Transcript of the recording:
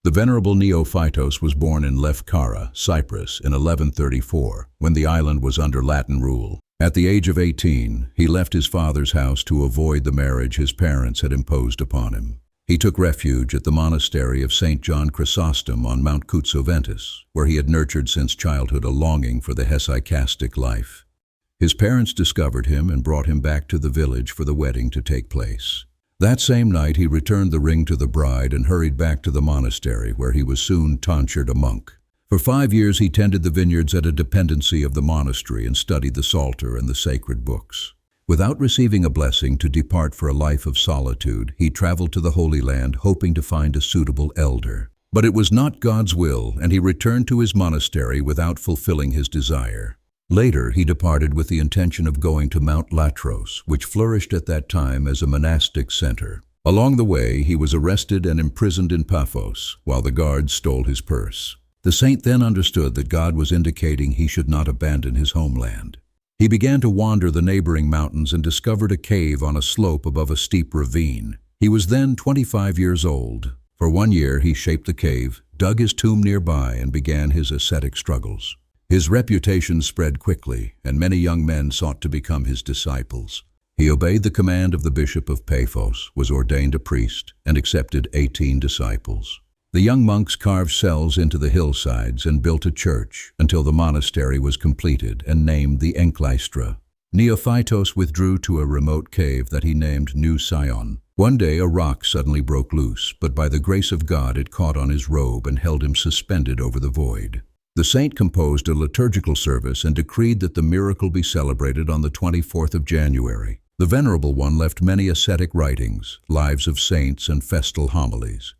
The venerable Neophytos was born in Lefkara, Cyprus, in 1134, when the island was under Latin rule. At the age of 18, he left his father's house to avoid the marriage his parents had imposed upon him. He took refuge at the monastery of St. John Chrysostom on Mount Kutsoventus, where he had nurtured since childhood a longing for the hesychastic life. His parents discovered him and brought him back to the village for the wedding to take place. That same night he returned the ring to the bride and hurried back to the monastery, where he was soon tonsured a monk. For 5 years he tended the vineyards at a dependency of the monastery and studied the Psalter and the sacred books. Without receiving a blessing to depart for a life of solitude, he traveled to the Holy Land hoping to find a suitable elder. But it was not God's will, and he returned to his monastery without fulfilling his desire. Later, he departed with the intention of going to Mount Latros, which flourished at that time as a monastic center. Along the way, he was arrested and imprisoned in Paphos, while the guards stole his purse. The saint then understood that God was indicating he should not abandon his homeland. He began to wander the neighboring mountains and discovered a cave on a slope above a steep ravine. He was then 25 years old. For 1 year, he shaped the cave, dug his tomb nearby, and began his ascetic struggles. His reputation spread quickly, and many young men sought to become his disciples. He obeyed the command of the bishop of Paphos, was ordained a priest, and accepted 18 disciples. The young monks carved cells into the hillsides and built a church until the monastery was completed and named the Enklystra. Neophytos withdrew to a remote cave that he named New Sion. One day a rock suddenly broke loose, but by the grace of God it caught on his robe and held him suspended over the void. The saint composed a liturgical service and decreed that the miracle be celebrated on the 24th of January. The Venerable One left many ascetic writings, lives of saints, and festal homilies.